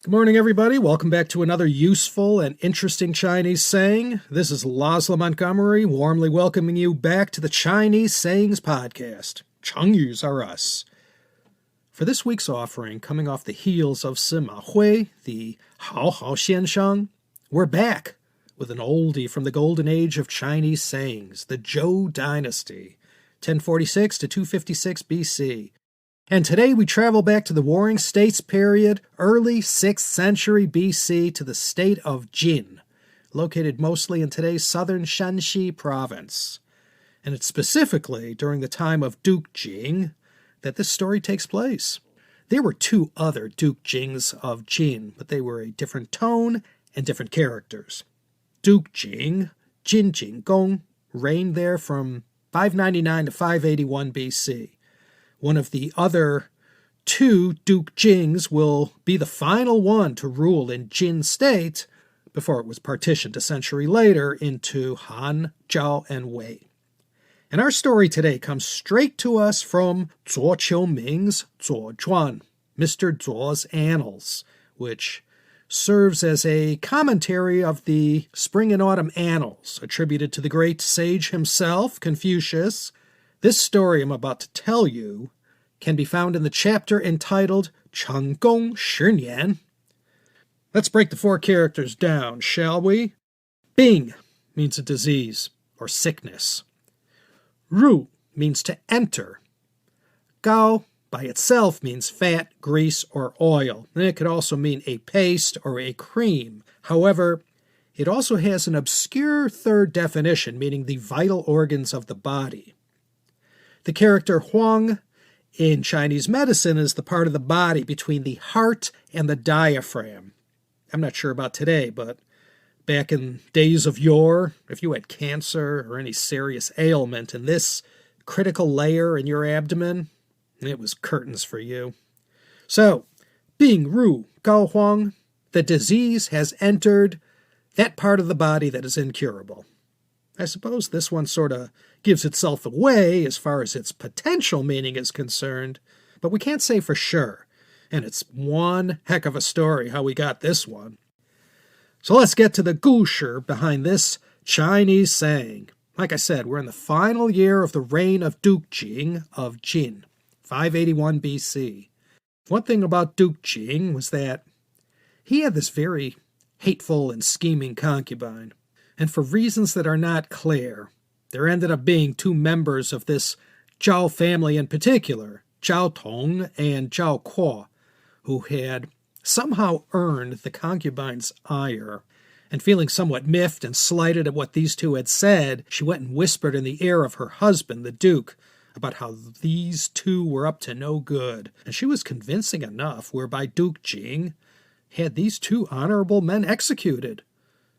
Good morning, everybody. Welcome back to another useful and interesting Chinese saying. This is Laszlo Montgomery, warmly welcoming you back to the Chinese Sayings Podcast. Chengyus are us. For this week's offering, coming off the heels of Sima Hui, the Hao Hao Xianshang, we're back with an oldie from the golden age of Chinese sayings, the Zhou Dynasty, 1046 to 256 BC. And today we travel back to the Warring States period, early 6th century BC, to the State of Jin, located mostly in today's southern Shanxi province. And it's specifically during the time of Duke Jing that this story takes place. There were two other Duke Jings of Jin, but they were a different tone and different characters. Duke Jing, Jin Jing Gong, reigned there from 599 to 581 BC. One of the other two Duke Jings will be the final one to rule in Jin State before it was partitioned a century later into Han, Zhao, and Wei. And our story today comes straight to us from Zuo Qiuming's Zuo Zhuan, Mr. Zuo's Annals, which serves as a commentary of the Spring and Autumn Annals, attributed to the great sage himself, Confucius. This story I'm about to tell you can be found in the chapter entitled Chenggong Shinian. Let's break the four characters down, shall we? Bìng means a disease or sickness. Rù means to enter. Gāo by itself means fat, grease, or oil. And it could also mean a paste or a cream. However, it also has an obscure third definition, meaning the vital organs of the body. The character Huāng in Chinese medicine is the part of the body between the heart and the diaphragm. I'm not sure about today, but back in days of yore, if you had cancer or any serious ailment in this critical layer in your abdomen, it was curtains for you. So, Bìng Rù Gāo Huāng, the disease has entered that part of the body that is incurable. I suppose this one sort of gives itself away as far as its potential meaning is concerned, but we can't say for sure. And it's one heck of a story how we got this one. So let's get to the gushi behind this Chinese saying. Like I said, we're in the final year of the reign of Duke Jing of Jin, 581 BC. One thing about Duke Jing was that he had this very hateful and scheming concubine. And for reasons that are not clear, there ended up being two members of this Zhao family in particular, Zhao Tong and Zhao Kuo, who had somehow earned the concubine's ire. And feeling somewhat miffed and slighted at what these two had said, she went and whispered in the ear of her husband, the Duke, about how these two were up to no good. And she was convincing enough whereby Duke Jing had these two honorable men executed.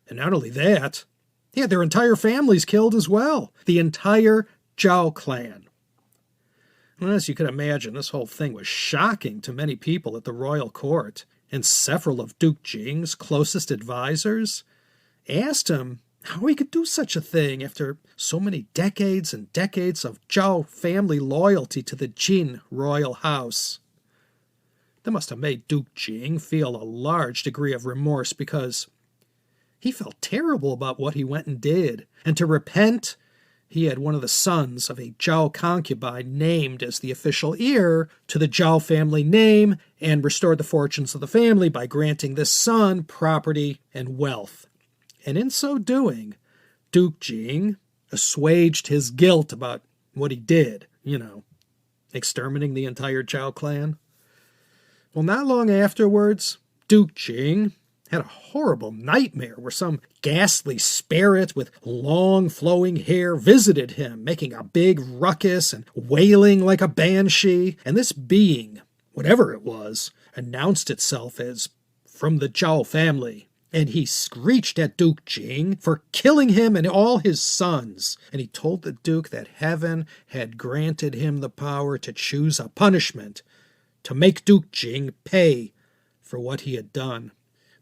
And not only that, he had their entire families killed as well. The entire Zhao clan. Well, as you can imagine, this whole thing was shocking to many people at the royal court, and several of Duke Jing's closest advisors asked him how he could do such a thing after so many decades and decades of Zhao family loyalty to the Jin royal house. That must have made Duke Jing feel a large degree of remorse because he felt terrible about what he went and did. And to repent, he had one of the sons of a Zhao concubine named as the official heir to the Zhao family name and restored the fortunes of the family by granting this son property and wealth. And in so doing, Duke Jing assuaged his guilt about what he did, exterminating the entire Zhao clan. Well, not long afterwards, Duke Jing had a horrible nightmare where some ghastly spirit with long flowing hair visited him, making a big ruckus and wailing like a banshee. And this being, whatever it was, announced itself as from the Zhao family. And he screeched at Duke Jing for killing him and all his sons. And he told the Duke that heaven had granted him the power to choose a punishment, to make Duke Jing pay for what he had done.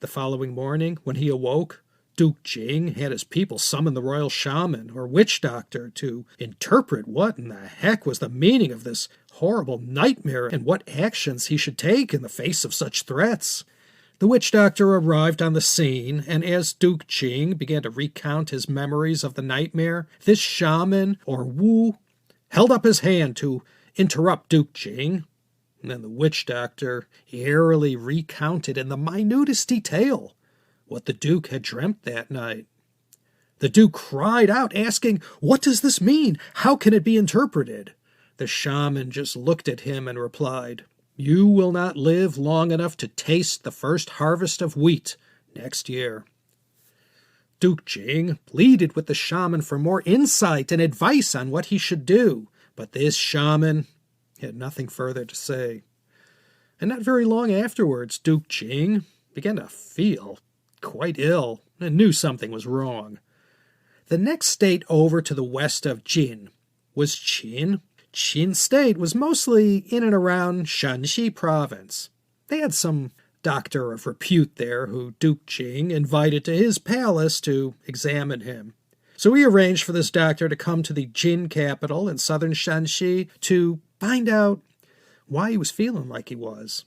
The following morning, when he awoke, Duke Jing had his people summon the royal shaman or witch doctor to interpret what in the heck was the meaning of this horrible nightmare and what actions he should take in the face of such threats. The witch doctor arrived on the scene, and as Duke Jing began to recount his memories of the nightmare, this shaman, or Wu, held up his hand to interrupt Duke Jing. And then the witch doctor airily recounted in the minutest detail what the Duke had dreamt that night. The Duke cried out, asking, "What does this mean? How can it be interpreted?" The shaman just looked at him and replied, "You will not live long enough to taste the first harvest of wheat next year." Duke Jing pleaded with the shaman for more insight and advice on what he should do, but this shaman had nothing further to say. And not very long afterwards, Duke Jing began to feel quite ill and knew something was wrong. The next state over to the west of Jin was Qin. Qin State was mostly in and around Shanxi province. They had some doctor of repute there who Duke Jing invited to his palace to examine him. So he arranged for this doctor to come to the Jin capital in southern Shanxi to find out why he was feeling like he was.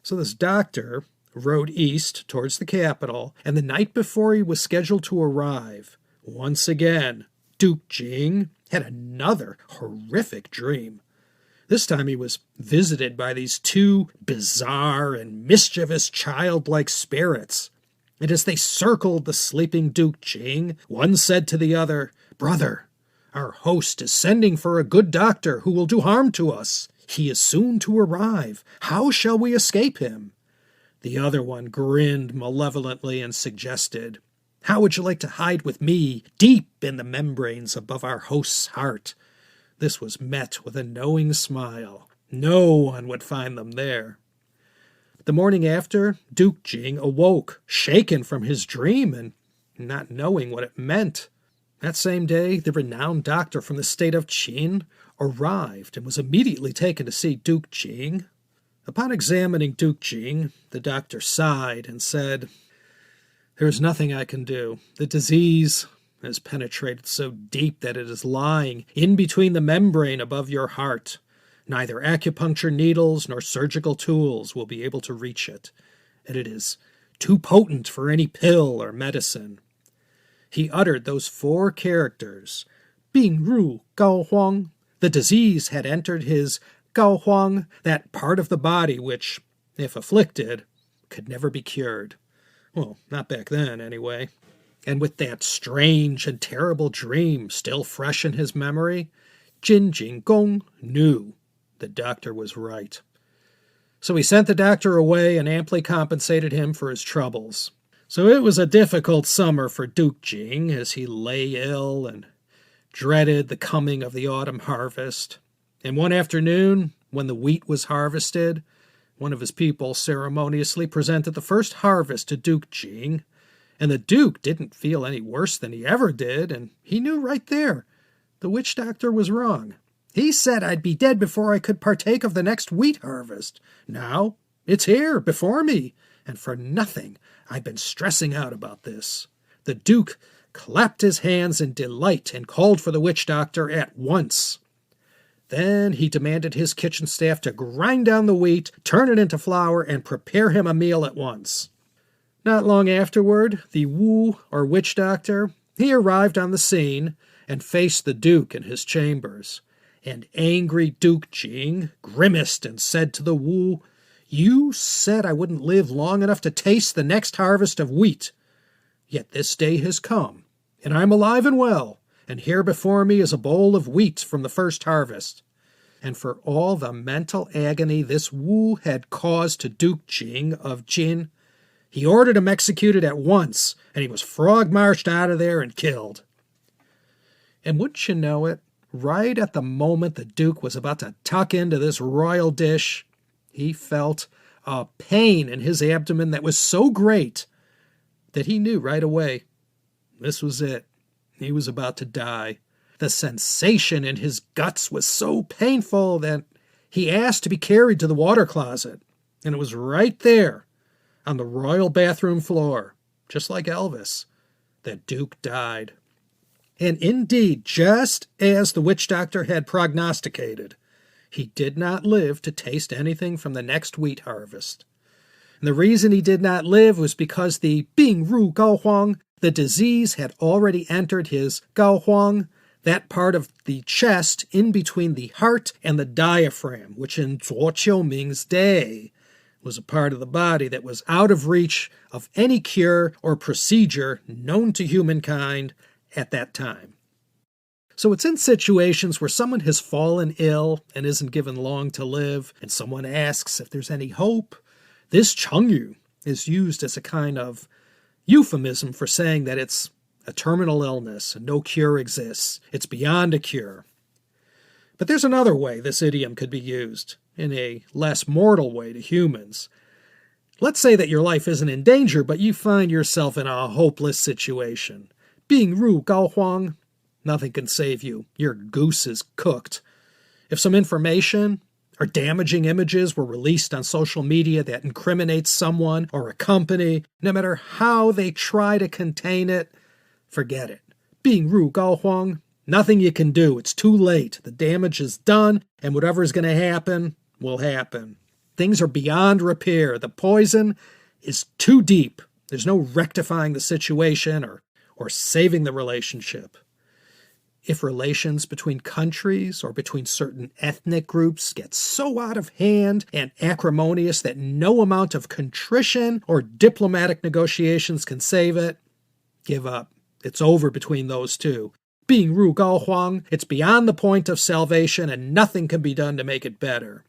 So this doctor rode east towards the capital, and the night before he was scheduled to arrive, once again, Duke Jing had another horrific dream. This time he was visited by these two bizarre and mischievous childlike spirits. And as they circled the sleeping Duke Jing, one said to the other, "Brother, our host is sending for a good doctor who will do harm to us. He is soon to arrive. How shall we escape him?" The other one grinned malevolently and suggested, "How would you like to hide with me deep in the membranes above our host's heart?" This was met with a knowing smile. No one would find them there. The morning after, Duke Jing awoke, shaken from his dream and not knowing what it meant. That same day, the renowned doctor from the state of Jin arrived and was immediately taken to see Duke Jing. Upon examining Duke Jing, the doctor sighed and said, "There is nothing I can do. The disease has penetrated so deep that it is lying in between the membrane above your heart. Neither acupuncture needles nor surgical tools will be able to reach it, and it is too potent for any pill or medicine." He uttered those four characters, Bìng Rù Gāo Huāng. The disease had entered his Gāo Huāng, that part of the body which, if afflicted, could never be cured. Well, not back then, anyway. And with that strange and terrible dream still fresh in his memory, Jin Jing Gong knew the doctor was right. So he sent the doctor away and amply compensated him for his troubles. So it was a difficult summer for Duke Jing as he lay ill and dreaded the coming of the autumn harvest. And one afternoon, when the wheat was harvested, one of his people ceremoniously presented the first harvest to Duke Jing, and the Duke didn't feel any worse than he ever did, and he knew right there the witch doctor was wrong. He said I'd be dead before I could partake of the next wheat harvest. Now, it's here, before me, and for nothing I've been stressing out about this. The Duke clapped his hands in delight and called for the witch doctor at once. Then he demanded his kitchen staff to grind down the wheat, turn it into flour, and prepare him a meal at once. Not long afterward, the Wu, or witch doctor, he arrived on the scene and faced the Duke in his chambers. And angry Duke Jing grimaced and said to the Wu, "You said I wouldn't live long enough to taste the next harvest of wheat. Yet this day has come, and I'm alive and well, and here before me is a bowl of wheat from the first harvest." And for all the mental agony this Wu had caused to Duke Jing of Jin, he ordered him executed at once, and he was frog-marched out of there and killed. And wouldn't you know it, right at the moment the Duke was about to tuck into this royal dish, he felt a pain in his abdomen that was so great that he knew right away this was it. He was about to die. The sensation in his guts was so painful that he asked to be carried to the water closet, and it was right there on the royal bathroom floor, just like Elvis, that Duke died. And indeed, just as the witch doctor had prognosticated, he did not live to taste anything from the next wheat harvest. And the reason he did not live was because the Bìng Rù Gāo Huāng, the disease, had already entered his Gāo Huāng, that part of the chest in between the heart and the diaphragm, which in Zuo Ming's day was a part of the body that was out of reach of any cure or procedure known to humankind at that time. So it's in situations where someone has fallen ill and isn't given long to live, and someone asks if there's any hope. This chengyu is used as a kind of euphemism for saying that it's a terminal illness and no cure exists. It's beyond a cure. But there's another way this idiom could be used, in a less mortal way to humans. Let's say that your life isn't in danger, but you find yourself in a hopeless situation. Bìng Rù Gāo Huāng, nothing can save you. Your goose is cooked. If some information or damaging images were released on social media that incriminates someone or a company, no matter how they try to contain it, forget it. Bìng Rù Gāo Huāng, nothing you can do. It's too late. The damage is done, and whatever's going to happen will happen. Things are beyond repair. The poison is too deep. There's no rectifying the situation or saving the relationship. If relations between countries or between certain ethnic groups get so out of hand and acrimonious that no amount of contrition or diplomatic negotiations can save it, give up. It's over between those two. Bìng Rù Gāo Huāng, it's beyond the point of salvation and nothing can be done to make it better.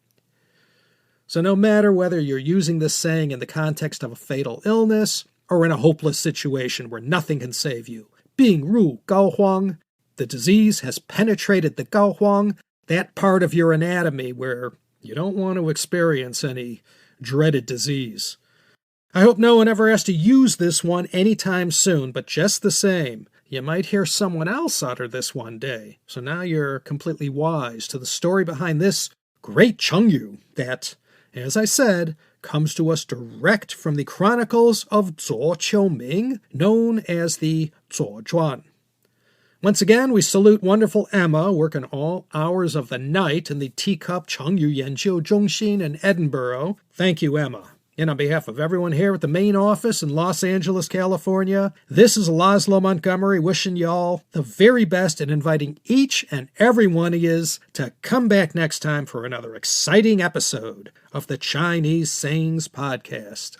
So no matter whether you're using this saying in the context of a fatal illness or in a hopeless situation where nothing can save you, Bìng Rù Gāo Huāng, the disease has penetrated the Gāo Huāng, that part of your anatomy where you don't want to experience any dreaded disease. I hope no one ever has to use this one anytime soon, but just the same, you might hear someone else utter this one day. So now you're completely wise to the story behind this great chengyu that, as I said, comes to us direct from the chronicles of Zuo Ming, known as the Zuo Zhuan. Once again, we salute wonderful Emma, working all hours of the night in the Teacup Chengyu Yanjiu Zhongxin in Edinburgh. Thank you, Emma. And on behalf of everyone here at the main office in Los Angeles, California, this is Laszlo Montgomery wishing y'all the very best and inviting each and every one of yous to come back next time for another exciting episode of the Chinese Sayings Podcast.